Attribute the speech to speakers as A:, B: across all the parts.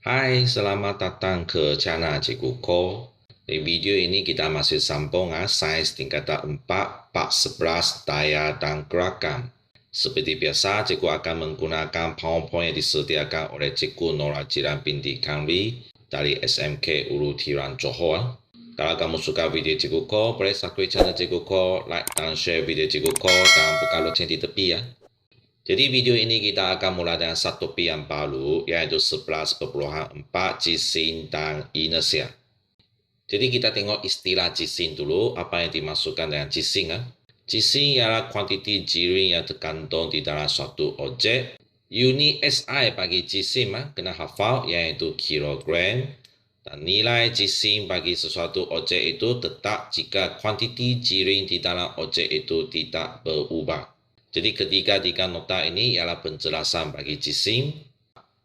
A: Hai, selamat datang ke channel Cikgu Ko. Di video ini kita masih sambung sains tingkatan 4, part 11, daya dan gerakan. Seperti biasa, Cikgu akan menggunakan PowerPoint yang disediakan oleh Cikgu Nora Jiran binti Kamri dari SMK Ulu Tiran Johor. Kalau kamu suka video Cikgu Ko, boleh subscribe channel Cikgu Ko, like dan share video Cikgu Ko, dan buka lonceng di tepi ya. Jadi video ini kita akan mulai dengan satu topik yang baru, yaitu 11.4 jisim dan inersia. Jadi kita tengok istilah jisim dulu, apa yang dimaksudkan dengan jisim. Jisim ialah kuantiti jirim yang terkandung di dalam suatu objek. Unit SI bagi jisim kena hafal, yaitu kilogram. Dan nilai jisim bagi sesuatu objek itu tetap jika kuantiti jirim di dalam objek itu tidak berubah. Jadi ketiga nota ini ialah penjelasan bagi jisim.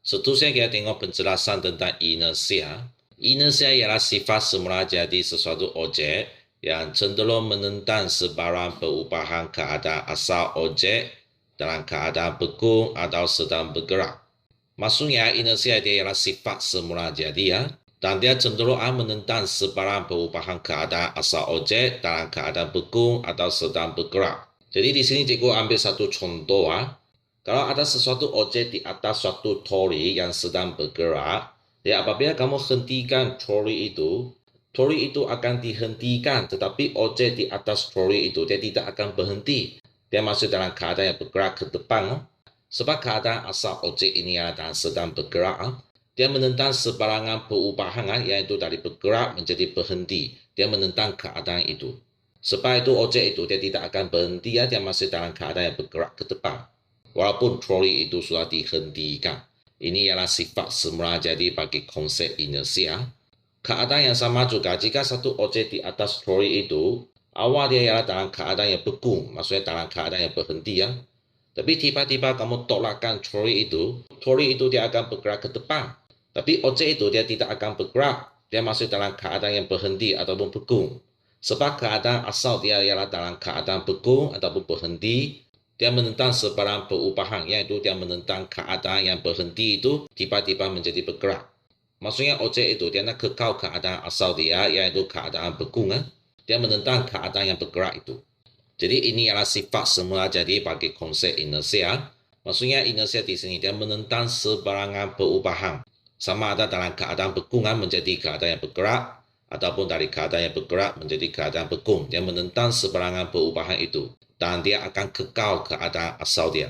A: Seterusnya kita tengok penjelasan tentang inersia. Inersia ialah sifat semula jadi sesuatu objek yang cenderung menentang sebarang perubahan keadaan asal objek dalam keadaan beku atau sedang bergerak. Maksudnya inersia dia ialah sifat semula jadi dan dia cenderung menentang sebarang perubahan keadaan asal objek dalam keadaan beku atau sedang bergerak. Jadi di sini cikgu ambil satu contoh Kalau ada sesuatu objek di atas suatu troli yang sedang bergerak, apabila kamu hentikan troli itu akan dihentikan, tetapi objek di atas troli itu dia tidak akan berhenti. Dia masih dalam keadaan yang bergerak ke depan. Sebab keadaan asal objek ini adalah sedang bergerak. Dia menentang sebarangan perubahan yaitu dari bergerak menjadi berhenti. Dia menentang keadaan itu. Sebab itu objek itu dia tidak akan berhenti dia masih dalam keadaan yang bergerak ke depan. Walaupun troli itu sudah dihentikan. Ini ialah sifat semula jadi bagi konsep inersia. Keadaan yang sama juga jika satu objek di atas troli itu awal dia ialah dalam keadaan yang beku, maksudnya dalam keadaan yang berhenti Tapi tiba-tiba kamu tolakkan troli itu dia akan bergerak ke depan. Tapi objek itu dia tidak akan bergerak, dia masih dalam keadaan yang berhenti ataupun beku. Sebab keadaan asal dia ialah dalam keadaan beku ataupun berhenti, dia menentang sebarang perubahan, yaitu dia menentang keadaan yang berhenti itu tiba-tiba menjadi bergerak. Maksudnya objek itu dia nak kekal keadaan asal dia, yaitu keadaan beku. Dia menentang keadaan yang bergerak itu. Jadi ini adalah sifat semula jadi bagi konsep inersia. Maksudnya inersia di sini dia menentang sebarangan perubahan. Sama ada dalam keadaan beku menjadi keadaan yang bergerak, ataupun dari keadaan yang bergerak menjadi keadaan beku. Dia menentang sebarangan perubahan itu. Dan dia akan kekal keadaan asal dia.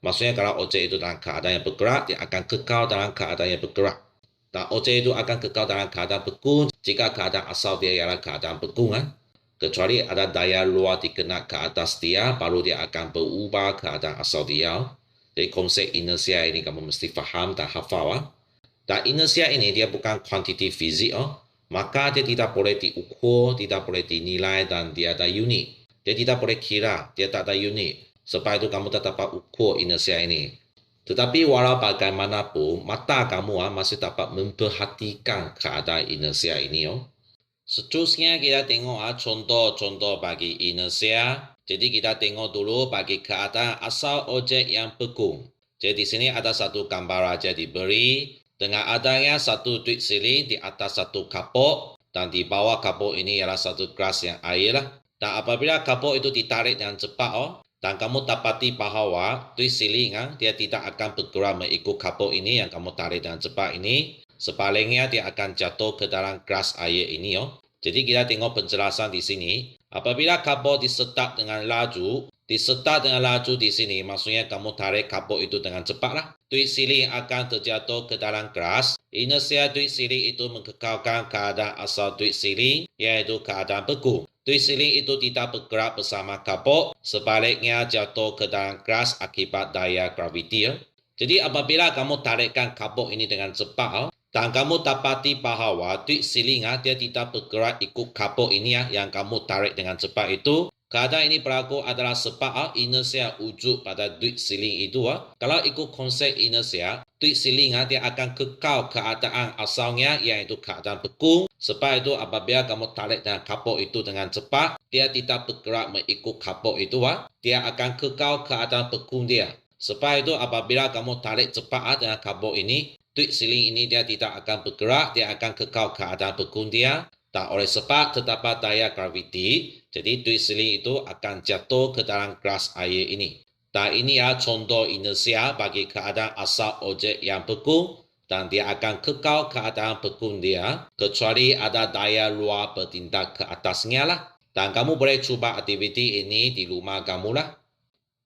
A: Maksudnya kalau objek itu dalam keadaan yang bergerak, dia akan kekal dalam keadaan yang bergerak. Dan objek itu akan kekal dalam keadaan beku jika keadaan asal dia ialah keadaan beku. Kecuali ada daya luar dikenak ke atas dia, baru dia akan berubah keadaan asal dia. Jadi konsep inersia ini kamu mesti faham dan hafal. Dan inersia ini dia bukan kuantiti fizik. Maka dia tidak boleh diukur, tidak boleh dinilai dan dia ada unit. Dia tidak boleh kira, dia tak ada unit. Sebab itu kamu tak dapat ukur inersia ini. Tetapi walau bagaimanapun, mata kamu masih dapat memperhatikan keadaan inersia ini. Seterusnya kita tengok contoh-contoh bagi inersia. Jadi kita tengok dulu bagi keadaan asal objek yang beku. Jadi di sini ada satu gambar aja diberi dengan adanya satu titik siling di atas satu kapok dan di bawah kapok ini ialah satu gelas yang air Dan apabila kapok itu ditarik dengan cepat dan kamu dapati bahawa titik siling dia tidak akan bergerak mengikut kapok ini yang kamu tarik dengan cepat ini. Sebaliknya dia akan jatuh ke dalam gelas air ini Jadi kita tengok penjelasan di sini. Apabila kapok disetak dengan laju di sini, maksudnya kamu tarik kapok itu dengan cepatlah. Titik siling akan terjatuh ke dalam gelas. Inersia titik siling itu mengekalkan keadaan asal titik siling, yaitu keadaan beku. Titik siling itu tidak bergerak bersama kapok, sebaliknya jatuh ke dalam gelas akibat daya graviti. Jadi apabila kamu tarikkan kapok ini dengan cepat, dan kamu dapati bahawa titik siling dia tidak bergerak ikut kapok ini yang kamu tarik dengan cepat itu. Keadaan ini berlaku adalah sebab inersia wujud pada titik siling itu. Kalau ikut konsep inersia, titik siling dia akan kekal keadaan asalnya iaitu keadaan beku. Sebab itu apabila kamu tarik dengan kapok itu dengan cepat, dia tidak bergerak mengikut kapok itu. Dia akan kekal keadaan beku dia. Sebab itu apabila kamu tarik cepat dengan kapok ini, Tweet siling ini dia tidak akan bergerak, dia akan kekal keadaan berkun dia. Tak oleh sebab terdapat daya graviti, jadi tweet siling itu akan jatuh ke dalam gelas air ini. Dan ini ya contoh inersia bagi keadaan asal objek yang berkun dan dia akan kekal keadaan berkun dia kecuali ada daya luar bertindak ke atasnya lah. Dan kamu boleh cuba aktiviti ini di rumah kamu lah.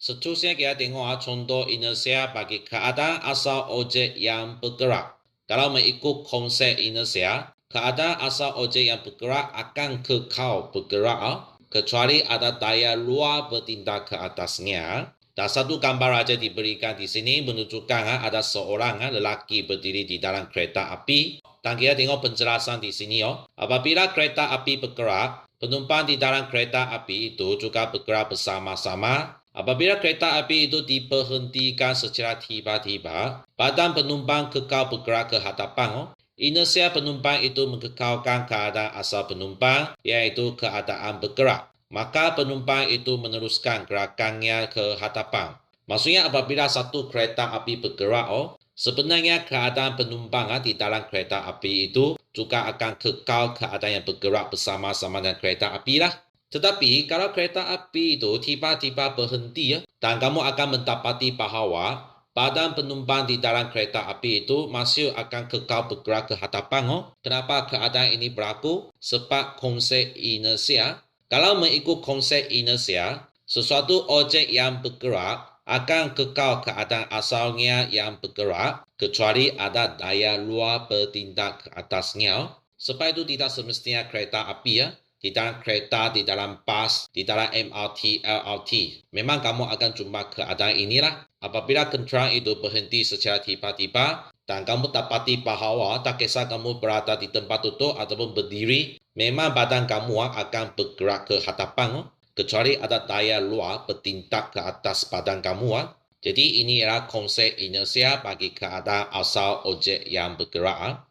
A: Seterusnya kita tengok contoh inersia bagi keadaan asal objek yang bergerak. Kalau mengikut konsep inersia, keadaan asal objek yang bergerak akan kekal bergerak kecuali ada daya luar bertindak ke atasnya. Dan satu gambar aja diberikan di sini menunjukkan ada seorang lelaki berdiri di dalam kereta api. Dan kita tengok penjelasan di sini. Apabila kereta api bergerak, penumpang di dalam kereta api itu juga bergerak bersama-sama. Apabila kereta api itu diberhentikan secara tiba-tiba, badan penumpang kekal bergerak ke hadapan. Inersia penumpang itu mengekalkan keadaan asal penumpang, yaitu keadaan bergerak. Maka penumpang itu meneruskan gerakannya ke hadapan. Maksudnya apabila satu kereta api bergerak, sebenarnya keadaan penumpang di dalam kereta api itu juga akan kekal keadaan yang bergerak bersama-sama dengan kereta api lah. Tetapi kalau kereta api itu tiba-tiba berhenti dan kamu akan mendapati bahawa badan penumpang di dalam kereta api itu masih akan kekal bergerak ke hadapan. Kenapa keadaan ini berlaku? Sebab konsep inersia. Kalau mengikut konsep inersia, sesuatu objek yang bergerak akan kekal keadaan asalnya yang bergerak kecuali ada daya luar bertindak ke atasnya. Sebab itu tidak semestinya kereta api di dalam kereta, di dalam bus, di dalam MRT, LRT. Memang kamu akan jumpa keadaan inilah. Apabila kenderaan itu berhenti secara tiba-tiba dan kamu dapati bahawa tak kisah kamu berada di tempat duduk ataupun berdiri, memang badan kamu akan bergerak ke hadapan kecuali ada daya luar bertindak ke atas badan kamu. Jadi ini adalah konsep inersia bagi keadaan asal objek yang bergerak.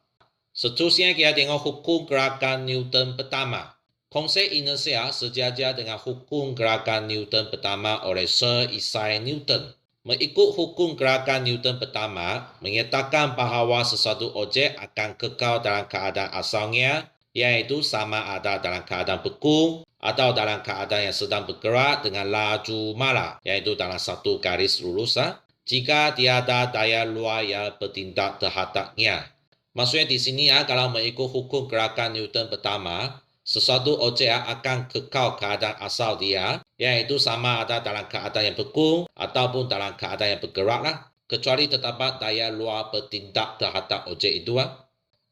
A: Seterusnya kita tengok hukum gerakan Newton pertama. Konsep inersia sejajar dengan hukum gerakan Newton pertama oleh Sir Isaac Newton. Mengikut hukum gerakan Newton pertama, menyatakan bahawa sesuatu objek akan kekal dalam keadaan asalnya, iaitu sama ada dalam keadaan berkun atau dalam keadaan yang sedang bergerak dengan laju mala, iaitu dalam satu garis lurus, jika tiada daya luar yang bertindak terhadapnya. Maksudnya di sini kalau mengikut hukum gerakan Newton pertama, sesuatu objek akan kekal keadaan asal dia, iaitu sama ada dalam keadaan yang berkun ataupun dalam keadaan yang bergerak lah, kecuali terdapat daya luar bertindak terhadap objek itu.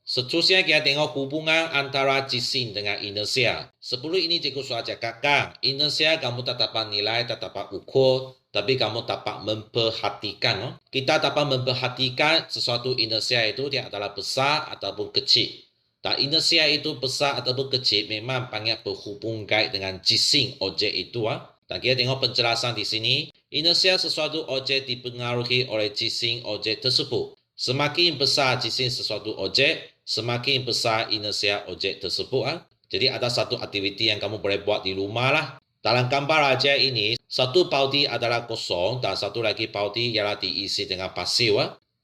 A: Seterusnya kita tengok hubungan antara jisim dengan inersia. Sebelum ini cikgu sudah cakapkan, inersia kamu tak dapat nilai, tak dapat ukur, tapi kamu dapat memperhatikan. Kita dapat memperhatikan sesuatu inersia itu dia adalah besar ataupun kecil. Dan inersia itu besar ataupun kecil memang banyak berhubungan dengan jisim objek itu. Dan kita tengok penjelasan di sini. Inersia sesuatu objek dipengaruhi oleh jisim objek tersebut. Semakin besar jisim sesuatu objek, semakin besar inersia objek tersebut. Jadi ada satu aktiviti yang kamu boleh buat di rumah lah. Dalam gambar aja ini, satu paudi adalah kosong dan satu lagi paudi ialah diisi dengan pasir.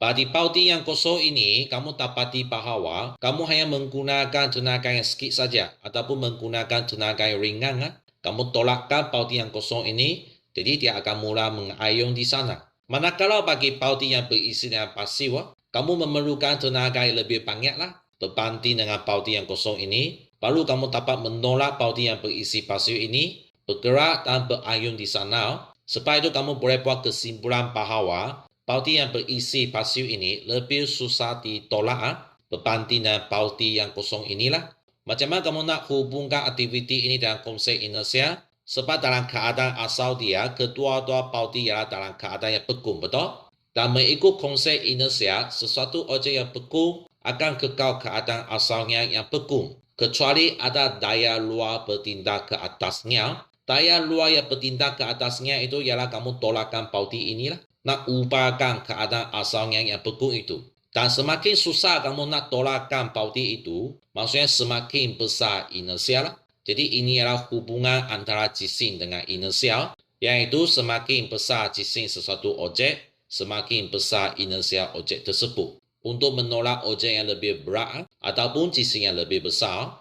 A: Pada paudi yang kosong ini, kamu dapati bahawa kamu hanya menggunakan tenaga yang sedikit saja ataupun menggunakan tenaga yang ringan. Kamu tolakkan paudi yang kosong ini, jadi dia akan mula mengayun di sana. Manakala bagi paudi yang berisi dengan pasir, kamu memerlukan tenaga yang lebih banyaklah berbanding dengan paudi yang kosong ini. Baru kamu dapat menolak paudi yang berisi pasir ini bergerak dan berayun di sana. Sebab itu kamu boleh buat kesimpulan bahawa paudi yang berisi pasir ini lebih susah ditolak berbanding dengan paudi yang kosong inilah. Macam mana kamu nak hubungkan aktiviti ini dengan konsep inersia? Sebab dalam keadaan asal dia, kedua-dua paudi ialah dalam keadaan yang berkun, betul? Dan mengikut konsep inersia, sesuatu objek yang berkun akan kekal keadaan asalnya yang berkun, kecuali ada daya luar bertindak ke atasnya. Daya luar yang bertindak ke atasnya itu ialah kamu tolakkan paudi inilah, nak ubahkan keadaan asalnya yang berkun itu. Dan semakin susah kamu nak tolakkan paudi itu, maksudnya semakin besar inersia lah. Jadi ini adalah hubungan antara jisim dengan inersia, yaitu semakin besar jisim sesuatu objek, semakin besar inersia objek tersebut. untuk menolak objek yang lebih berat ataupun jisim yang lebih besar.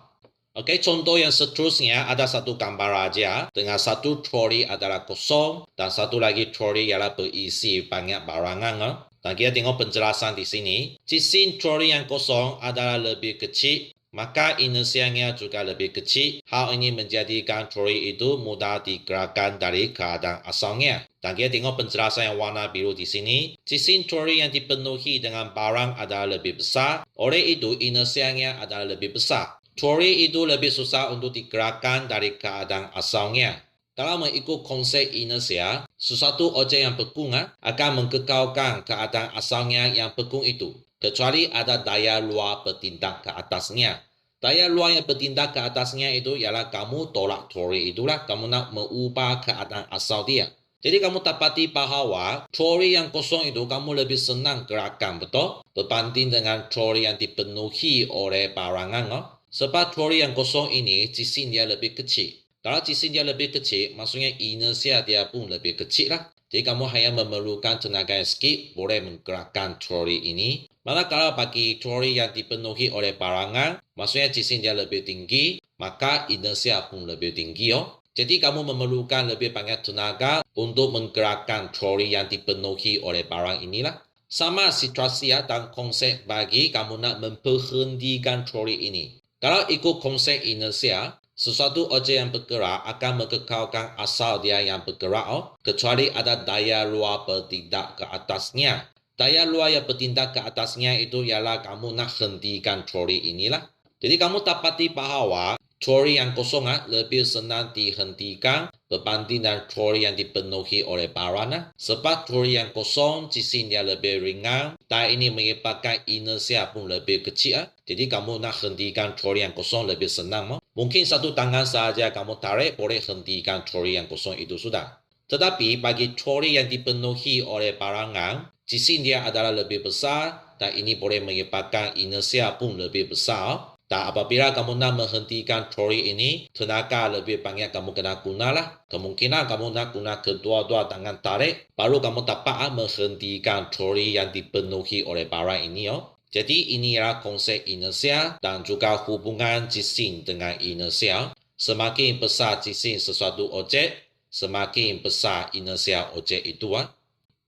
A: Okey, contoh yang seterusnya ada satu gambar raja dengan satu troli adalah kosong dan satu lagi troli ialah berisi banyak barangan. Dan kita tengok penjelasan di sini. Jisim troli yang kosong adalah lebih kecil, maka inersianya juga lebih kecil. Hal ini menjadikan troli itu mudah digerakkan dari keadaan asalnya. Dan kita tengok penjelasan yang warna biru di sini. Jisim troli yang dipenuhi dengan barang adalah lebih besar, oleh itu inersianya adalah lebih besar. Troli itu lebih susah untuk digerakkan dari keadaan asalnya. Kalau mengikut konsep inersia, sesuatu objek yang bergerak akan mengekalkan keadaan asalnya yang bergerak itu, kecuali ada daya luar bertindak ke atasnya. Daya luar yang bertindak ke atasnya itu ialah kamu tolak troli itulah, kamu nak mengubah keadaan asal dia. Jadi kamu dapati bahawa troli yang kosong itu kamu lebih senang gerakkan, betul? Berbanding dengan troli yang dipenuhi oleh barangan. Sebab troli yang kosong ini jisim dia lebih kecil. Kalau jisim dia lebih kecil, maksudnya inersia dia pun lebih kecil lah. Jadi kamu hanya memerlukan tenaga yang sedikit boleh menggerakkan troli ini. Manakala bagi troli yang dipenuhi oleh barangan, maksudnya jisim dia lebih tinggi, maka inersia pun lebih tinggi. Jadi kamu memerlukan lebih banyak tenaga untuk menggerakkan troli yang dipenuhi oleh barang inilah. Sama situasi dan konsep bagi kamu nak memberhentikan troli ini. Kalau ikut konsep inersia, sesuatu objek yang bergerak akan mengekalkan asal dia yang bergerak, kecuali ada daya luar bertindak ke atasnya. Daya luar yang bertindak ke atasnya itu ialah kamu nak hentikan troli inilah. Jadi kamu dapati bahawa troli yang kosong lebih senang dihentikan berbanding dengan troli yang dipenuhi oleh barang. Sebab troli yang kosong jisim dia lebih ringan dan ini menyebabkan inersia pun lebih kecil. Jadi kamu nak hentikan troli yang kosong lebih senang. Mungkin satu tangan saja kamu tarik boleh hentikan troli yang kosong itu sudah. Tetapi bagi troli yang dipenuhi oleh barangan, jisim dia adalah lebih besar dan ini boleh menyebabkan inersia pun lebih besar. Dan apabila kamu nak menghentikan troli ini, tenaga lebih banyak kamu kena gunalah. Kemungkinan kamu nak guna kedua-dua tangan tarik, baru kamu dapat menghentikan troli yang dipenuhi oleh barang ini. Jadi ini adalah konsep inersia dan juga hubungan jisim dengan inersia. Semakin besar jisim sesuatu objek, semakin besar inersia objek itu.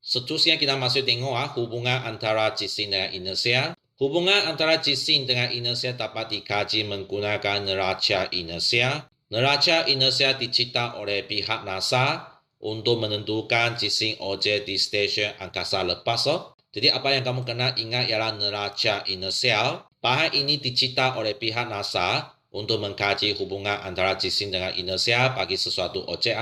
A: Seterusnya kita masuk tengok hubungan antara jisim dengan inersia. Hubungan antara jisim dengan inersia dapat dikaji menggunakan neraca inersia. Neraca inersia dicipta oleh pihak NASA untuk menentukan jisim objek di stesen angkasa lepas. Jadi apa yang kamu kena ingat ialah neraca inersia. Bahan ini dicipta oleh pihak NASA untuk mengkaji hubungan antara jisim dengan inersia bagi sesuatu objek.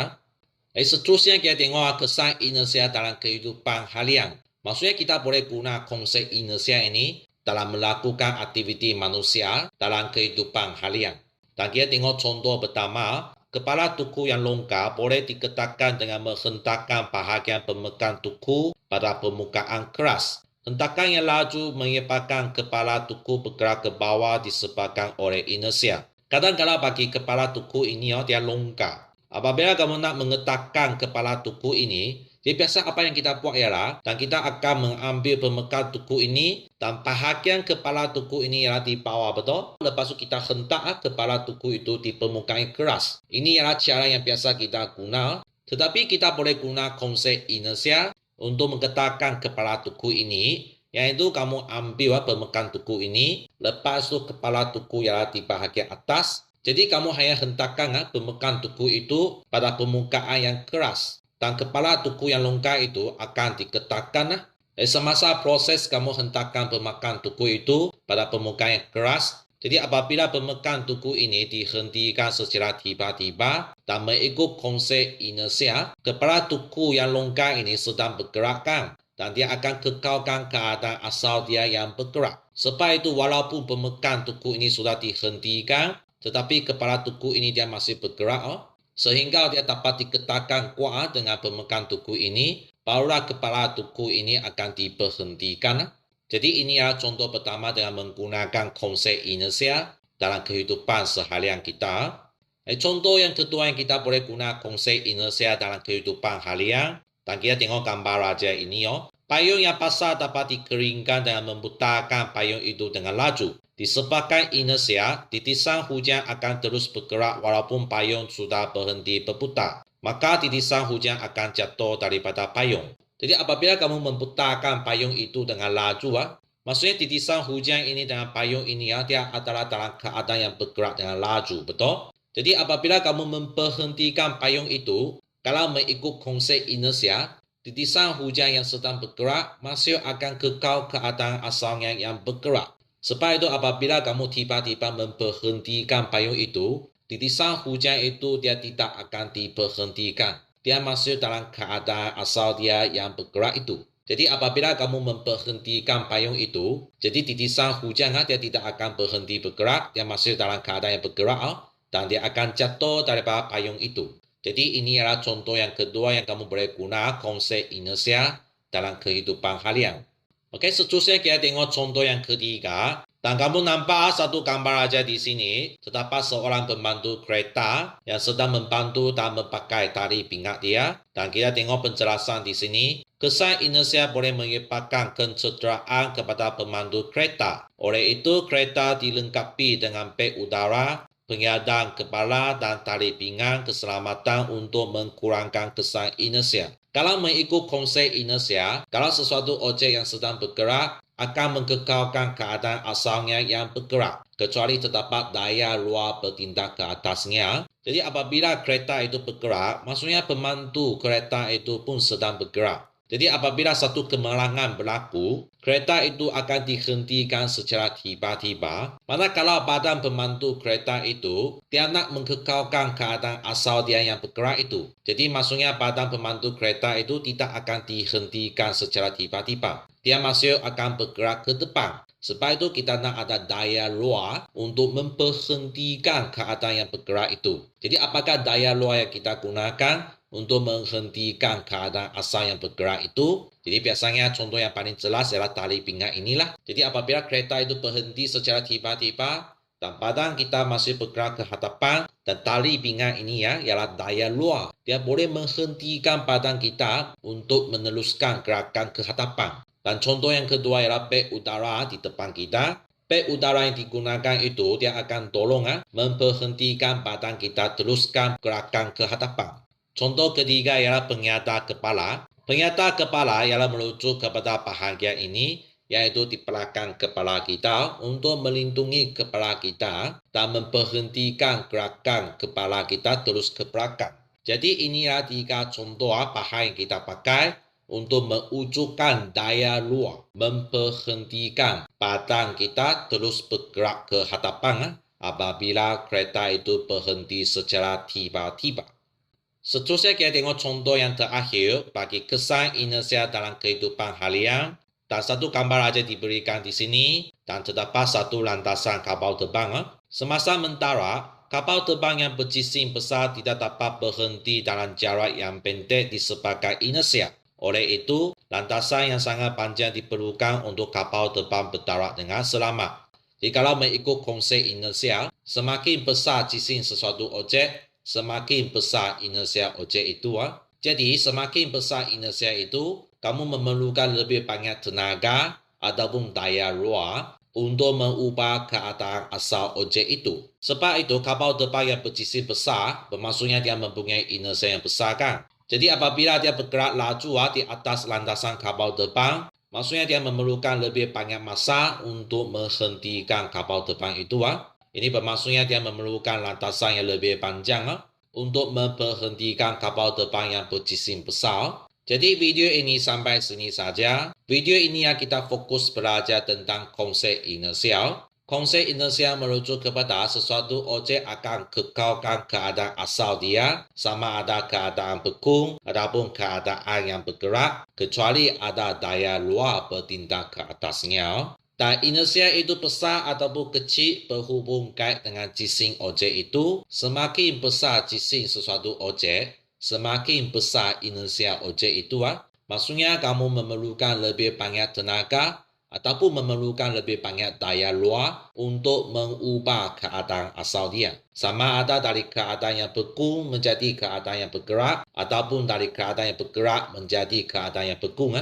A: Seterusnya kita tengok kesan inersia dalam kehidupan harian. Maksudnya kita boleh guna konsep inersia ini dalam melakukan aktiviti manusia dalam kehidupan harian. Dan kita tengok contoh pertama, kepala tuku yang longgar boleh diketakkan dengan menghentakkan bahagian pemegang tuku pada permukaan keras. Hentakan yang laju menyebabkan kepala tuku bergerak ke bawah disebabkan oleh inersia. Kadang-kadang bagi kepala tuku ini dia longgar. Apabila kamu nak mengetakkan kepala tuku ini, jadi biasa apa yang kita buat ialah, dan kita akan mengambil pemegang tuku ini, dan bahagian kepala tuku ini ialah di bawah, betul? Lepas itu kita hentak kepala tuku itu di permukaan keras. Ini ialah cara yang biasa kita guna. Tetapi kita boleh guna konsep inersia untuk mengetakkan kepala tuku ini, yaitu kamu ambil pemegang tuku ini, lepas itu kepala tuku ialah di bahagian atas. Jadi kamu hanya hentakkan pemegang tuku itu pada permukaan yang keras. Dan kepala tuku yang longgar itu akan diketakkan. Semasa proses kamu hentakkan pemegang tuku itu pada permukaan yang keras. Jadi apabila pemegang tuku ini dihentikan secara tiba-tiba dan mengikut konsep inersia, kepala tuku yang longgar ini sedang bergerakkan dan dia akan kekalkan keadaan asal dia yang bergerak. Sebab itu walaupun pemegang tuku ini sudah dihentikan, tetapi kepala tuku ini dia masih bergerak. Sehingga dia dapat diketakkan kuat dengan pemegang tuku ini, barulah kepala tuku ini akan diberhentikan. Jadi ini adalah contoh pertama dengan menggunakan konsep inersia dalam kehidupan seharian kita. Contoh yang kedua yang kita boleh guna konsep inersia dalam kehidupan harian. Dan kita tengok gambar raja ini. Payung yang basah dapat dikeringkan dengan memutarkan payung itu dengan laju. Disebabkan inersia, titisan hujan akan terus bergerak walaupun payung sudah berhenti berputar. Maka titisan hujan akan jatuh daripada payung. Jadi apabila kamu memutarkan payung itu dengan laju, maksudnya titisan hujan ini dengan payung ini dia adalah dalam keadaan yang bergerak dengan laju, betul? Jadi apabila kamu memberhentikan payung itu, kalau mengikut konsep inersia, titisan hujan yang sedang bergerak masih akan kekal keadaan asalnya yang bergerak. Sebab itu apabila kamu tiba-tiba memberhentikan payung itu, titisan hujan itu dia tidak akan diberhentikan. Dia masih dalam keadaan asal dia yang bergerak itu. Jadi apabila kamu memberhentikan payung itu, jadi titisan hujan dia tidak akan berhenti bergerak, dia masih dalam keadaan yang bergerak dan dia akan jatuh daripada payung itu. Jadi ini adalah contoh yang kedua yang kamu boleh guna konsep inersia dalam kehidupan harian. Oke, seterusnya kita tengok contoh yang ketiga. Dan kamu nampak satu gambar aja di sini. Terdapat seorang pembantu kereta yang sedang membantu dan memakai tali pinggang dia. Dan kita tengok penjelasan di sini. Kesan inersia boleh menyebabkan kecederaan kepada pemandu kereta. Oleh itu, kereta dilengkapi dengan beg udara, pengadaan kepala dan tali pinggang keselamatan untuk menkurangkan kesan inersia. Kalau mengikut konsep inersia, kalau sesuatu objek yang sedang bergerak akan mengekalkan keadaan asalnya yang bergerak, kecuali terdapat daya luar bertindak ke atasnya. Jadi apabila kereta itu bergerak, maksudnya pemandu kereta itu pun sedang bergerak. Jadi apabila satu kemalangan berlaku, kereta itu akan dihentikan secara tiba-tiba. Manakala badan pemandu kereta itu, dia nak mengekalkan keadaan asal dia yang bergerak itu. Jadi maksudnya badan pemandu kereta itu tidak akan dihentikan secara tiba-tiba. Dia masih akan bergerak ke depan. Sebab itu kita nak ada daya luar untuk memberhentikan keadaan yang bergerak itu. Jadi apakah daya luar yang kita gunakan untuk menghentikan keadaan asal yang bergerak itu? Jadi biasanya contoh yang paling jelas adalah tali pinggang inilah. Jadi apabila kereta itu berhenti secara tiba-tiba dan badan kita masih bergerak ke hadapan dan tali pinggang ini ialah daya luar. Dia boleh menghentikan badan kita untuk meneruskan gerakan ke hadapan. Dan contoh yang kedua ialah beg udara di depan kita. Beg udara yang digunakan itu dia akan tolong memberhentikan badan kita teruskan gerakan ke hadapan. Contoh ketiga ialah pengyata kepala. Pengyata kepala ialah merujuk kepada bahagian ini, yaitu di belakang kepala kita untuk melindungi kepala kita dan memberhentikan gerakan kepala kita terus ke belakang. Jadi inilah tiga contoh bahan yang kita pakai untuk mewujudkan daya luar, memberhentikan badan kita terus bergerak ke hadapan apabila kereta itu berhenti secara tiba-tiba. Seterusnya kita tengok contoh yang terakhir bagi kesan inersia dalam kehidupan harian. Dan satu gambar aja diberikan di sini dan terdapat satu landasan kapal terbang. Semasa mentara, kapal terbang yang berjisim besar tidak dapat berhenti dalam jarak yang pendek disebabkan inersia. Oleh itu, landasan yang sangat panjang diperlukan untuk kapal terbang berdarat dengan selamat. Jadi kalau mengikut konsep inersia, semakin besar jisim sesuatu objek, semakin besar inersia objek itu. Jadi semakin besar inersia itu, kamu memerlukan lebih banyak tenaga ataupun daya luar untuk mengubah keadaan asal objek itu. Sebab itu kapal terbang yang berjisim besar, bermaksudnya dia mempunyai inersia yang besar kan. Jadi apabila dia bergerak laju di atas landasan kapal terbang, maksudnya dia memerlukan lebih banyak massa untuk menghentikan kapal terbang itu. Ini bermaksudnya dia memerlukan landasan yang lebih panjang untuk memberhentikan kapal terbang yang berjisim besar. Jadi video ini sampai sini saja. Video ini kita fokus belajar tentang konsep inersial. Konsep inersial merujuk kepada sesuatu objek akan kekalkan keadaan asal dia, sama ada keadaan beku ataupun keadaan yang bergerak, kecuali ada daya luar bertindak ke atasnya. Dan inersia itu besar ataupun kecil berhubung kait dengan jisim objek itu. Semakin besar jisim sesuatu objek, semakin besar inersia objek itu. Maksudnya kamu memerlukan lebih banyak tenaga ataupun memerlukan lebih banyak daya luar untuk mengubah keadaan asal dia. Sama ada dari keadaan yang beku menjadi keadaan yang bergerak ataupun dari keadaan yang bergerak menjadi keadaan yang beku.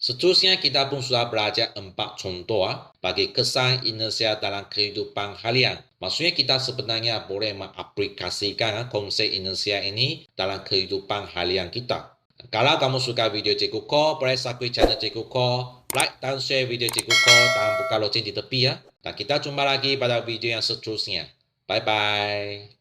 A: Seterusnya kita pun sudah belajar 4 contoh bagi kesan inersia dalam kehidupan harian. Maksudnya kita sebenarnya boleh mengaplikasikan konsep inersia ini dalam kehidupan harian kita. Kalau kamu suka video Cikgu Ko, boleh subscribe channel Cikgu Ko, like dan share video Cikgu Ko, dan buka lonceng di tepi ya. Dan kita jumpa lagi pada video yang seterusnya. Bye-bye.